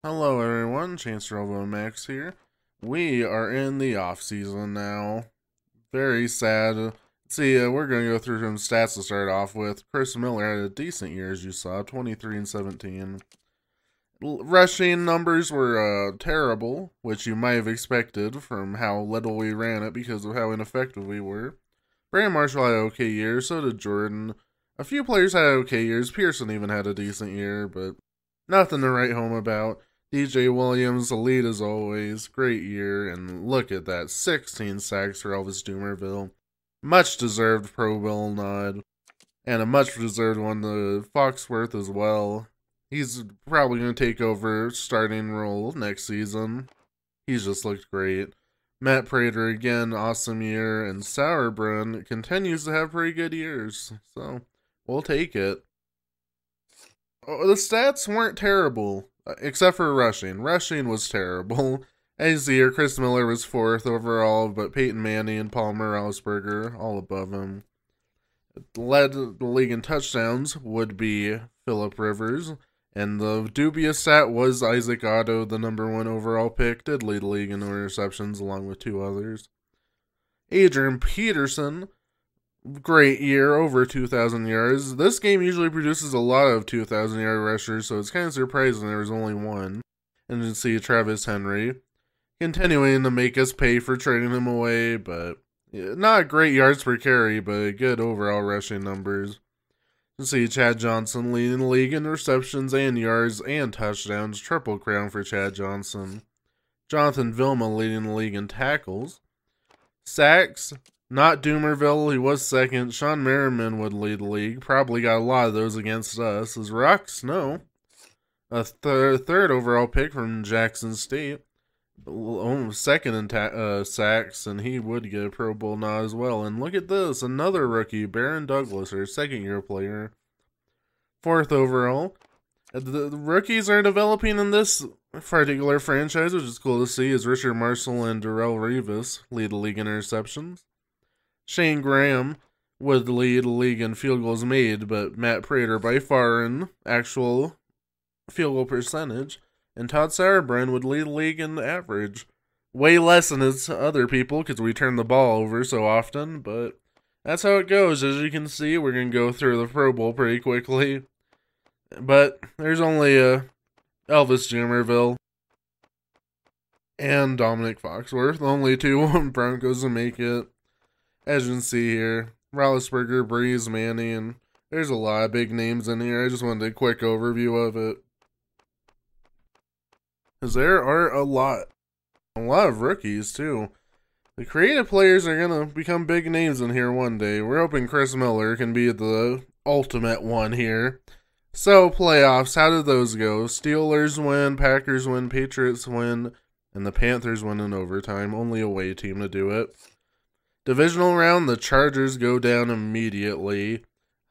Hello everyone, Therealhubbabubbamax here. We are in the off-season now. Very sad. Let's see, we're going to go through some stats to start off with. Chris Miller had a decent year, as you saw, 23 and 17. Rushing numbers were terrible, which you might have expected from how little we ran it because of how ineffective we were. Brandon Marshall had an okay year, so did Jordan. A few players had okay years. Pearson even had a decent year, but nothing to write home about. DJ Williams, the lead as always. Great year, and look at that. 16 sacks for Elvis Dumervil. Much deserved Pro Bowl nod. And a much deserved one to Foxworth as well. He's probably going to take over starting role next season. He's just looked great. Matt Prater again, awesome year. And Sauerbrunn continues to have pretty good years. So, we'll take it. Oh, the stats weren't terrible. Except for rushing. Rushing was terrible. As the year, Chris Miller was 4th overall, but Peyton Manning and Palmer Roethlisberger all above him. Led the league in touchdowns would be Phillip Rivers, and the dubious stat was Isaac Otto, the #1 overall pick, did lead the league in interceptions along with 2 others. Adrian Peterson, great year, over 2,000 yards. This game usually produces a lot of 2,000-yard rushers, so it's kind of surprising there was only one. And you see Travis Henry continuing to make us pay for trading him away, but not great yards per carry, but good overall rushing numbers. You see Chad Johnson leading the league in receptions and yards and touchdowns, triple crown for Chad Johnson. Jonathan Vilma leading the league in tackles. Sacks, not Dumervil, he was 2nd. Sean Merriman would lead the league. Probably got a lot of those against us. As Rock Snow, a third overall pick from Jackson State. 2nd in sacks, and he would get a Pro Bowl nod as well. And look at this, another rookie, Baron Douglas, our 2nd-year player. 4th overall. The rookies are developing in this particular franchise, which is cool to see, as Richard Marshall and Darrell Revis lead the league in interceptions. Shane Graham would lead the league in field goals made, but Matt Prater by far in actual field goal percentage. And Todd Sauerbrunn would lead the league in average. Way less than his other people because we turn the ball over so often, but that's how it goes. As you can see, we're going to go through the Pro Bowl pretty quickly. But there's only Elvis Dumervil and Dominic Foxworth, only 2 Broncos to make it. As you can see here, Roethlisberger, Breeze, Manning, there's a lot of big names in here. I just wanted a quick overview of it. Because there are a lot of rookies too. The creative players are going to become big names in here one day. We're hoping Chris Miller can be the ultimate one here. So, playoffs, how did those go? Steelers win, Packers win, Patriots win, and the Panthers win in overtime. Only away team to do it. Divisional round, the Chargers go down immediately.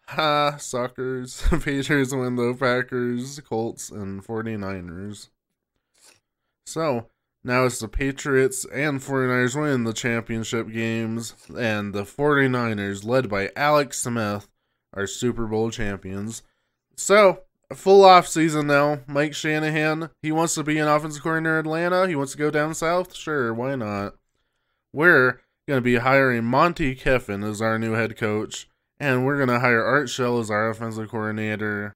Ha, suckers. Patriots win though, Packers, Colts, and 49ers. So, now it's the Patriots and 49ers winning the championship games, and the 49ers, led by Alex Smith, are Super Bowl champions. So, a full offseason now. Mike Shanahan, he wants to be an offensive coordinator in Atlanta. He wants to go down south. Sure, why not? We're going to be hiring Monty Kiffin as our new head coach, and we're going to hire Art Shell as our offensive coordinator.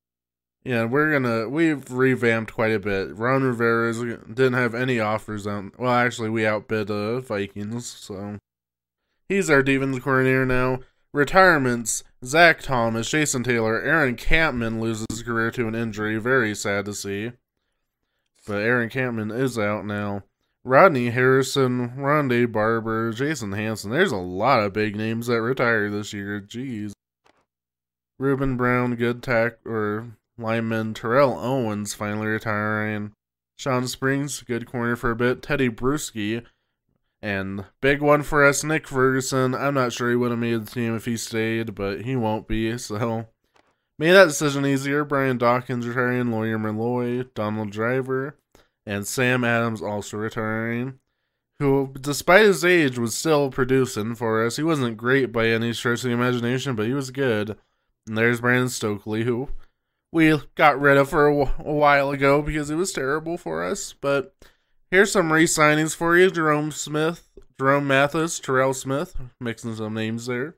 Yeah, we've revamped quite a bit. Ron Rivera didn't have any offers on. Well, actually, we outbid Vikings, so he's our defensive coordinator now. Retirements: Zach Thomas, Jason Taylor, Aaron Campman loses his career to an injury. Very sad to see. But Aaron Campman is out now. Rodney Harrison, Rondé Barber, Jason Hanson. There's a lot of big names that retire this year. Jeez. Reuben Brown, good lineman. Terrell Owens finally retiring. Sean Springs, good corner for a bit. Teddy Bruschi. And big one for us, Nick Ferguson. I'm not sure he would have made the team if he stayed, but he won't be, so made that decision easier. Brian Dawkins retiring, Lawyer Malloy, Donald Driver, and Sam Adams also retiring, who, despite his age, was still producing for us. He wasn't great by any stretch of the imagination, but he was good. And there's Brandon Stokely, who we got rid of for a while ago because it was terrible for us. But here's some re-signings for you. Jerome Mathis, Terrell Smith, mixing some names there.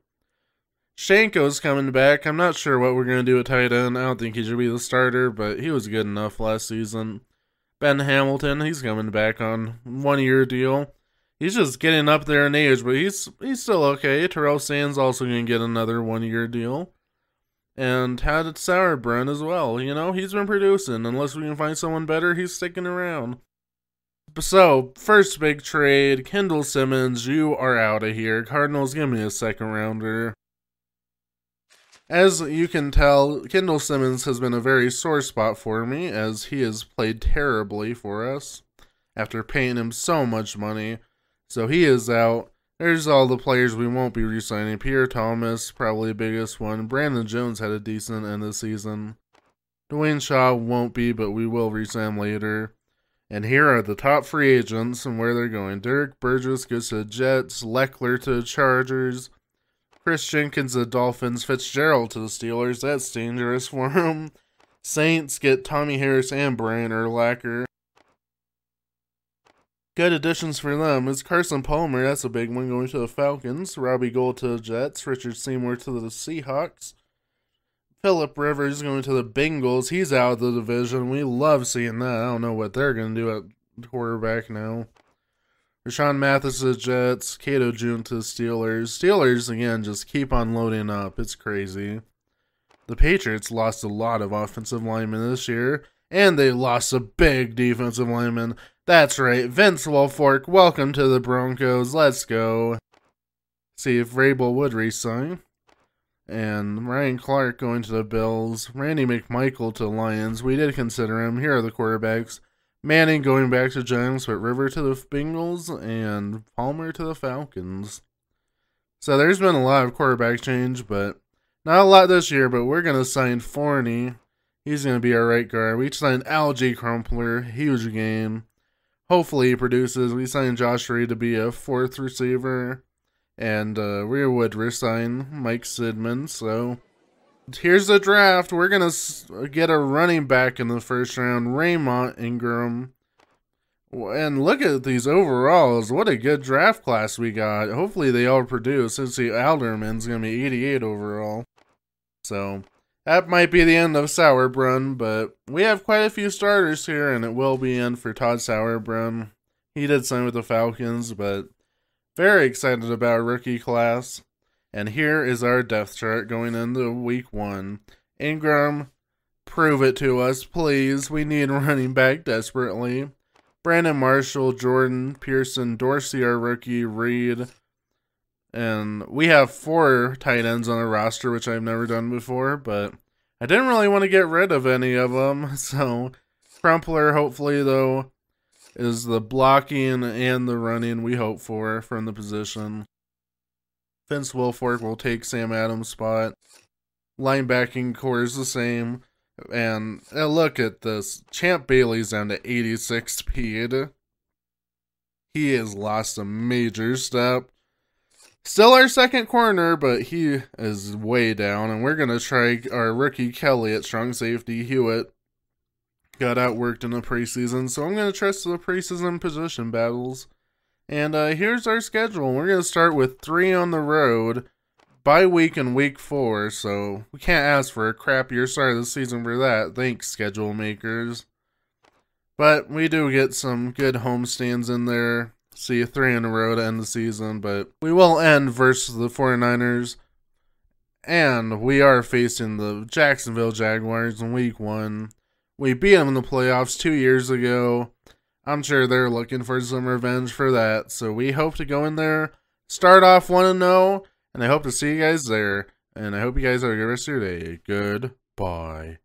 Shanko's coming back. I'm not sure what we're going to do at tight end. I don't think he should be the starter, but he was good enough last season. Ben Hamilton, he's coming back on 1-year deal. He's just getting up there in age, but he's still okay. Terrell Sands also going to get another 1-year deal. And had Sauerbrunn as well. You know, he's been producing. Unless we can find someone better, he's sticking around. So, first big trade, Kendall Simmons, you are out of here. Cardinals, give me a second rounder. As you can tell, Kendall Simmons has been a very sore spot for me, as he has played terribly for us after paying him so much money. So he is out. There's all the players we won't be re-signing. Pierre Thomas, probably the biggest one. Brandon Jones had a decent end of the season. Dwayne Shaw won't be, but we will re-sign later. And here are the top free agents and where they're going. Derek Burgess goes to the Jets. Leckler to the Chargers. Chris Jenkins to the Dolphins. Fitzgerald to the Steelers. That's dangerous for him. Saints get Tommy Harris and Brian Urlacher. Good additions for them is Carson Palmer. That's a big one, going to the Falcons. Robbie Gould to the Jets. Richard Seymour to the Seahawks. Phillip Rivers going to the Bengals. He's out of the division. We love seeing that. I don't know what they're going to do at quarterback now. Rashawn Mathis to the Jets. Cato June to the Steelers. Steelers, again, just keep on loading up. It's crazy. The Patriots lost a lot of offensive linemen this year, and they lost a big defensive lineman. That's right, Vince Wilfork, welcome to the Broncos. Let's go. See if Vrabel would re-sign. And Ryan Clark going to the Bills. Randy McMichael to the Lions. We did consider him. Here are the quarterbacks. Manning going back to Giants, but River to the Bengals, and Palmer to the Falcons. So there's been a lot of quarterback change, but not a lot this year, but we're going to sign Forney. He's going to be our right guard. We signed Algie Crumpler. Huge game. Hopefully he produces. We signed Josh Reed to be a 4th receiver. And we would resign Mike Sidman. So here's the draft. We're going to get a running back in the first round. Raymond Ingram. And look at these overalls. What a good draft class we got. Hopefully they all produce. Let's see, Alderman's going to be 88 overall. So that might be the end of Sauerbrunn, but we have quite a few starters here, and it will be in for Todd Sauerbrunn. He did sign with the Falcons, but very excited about our rookie class. And here is our depth chart going into week 1. Ingram, prove it to us, please. We need a running back desperately. Brandon Marshall, Jordan, Pearson, Dorsey, our rookie, Reed. And we have 4 tight ends on the roster, which I've never done before, but I didn't really want to get rid of any of them. So Crumpler, hopefully, though, is the blocking and the running we hope for from the position. Vince Wilfork will take Sam Adams' spot. Linebacking core is the same. And look at this. Champ Bailey's down to 86 speed. He has lost a major step. Still our second corner, but he is way down. And we're going to try our rookie Kelly at strong safety. Hewitt got outworked in the preseason, so I'm going to trust the preseason position battles. And here's our schedule. We're going to start with 3 on the road, bye week in week 4, so we can't ask for a crappier start of the season for that. Thanks, schedule makers. But we do get some good homestands in there. See, 3 in a row to end the season, but we will end versus the 49ers. And we are facing the Jacksonville Jaguars in week 1. We beat them in the playoffs 2 years ago. I'm sure they're looking for some revenge for that. So we hope to go in there, start off 1-0, and I hope to see you guys there. And I hope you guys have a good rest of your day. Goodbye.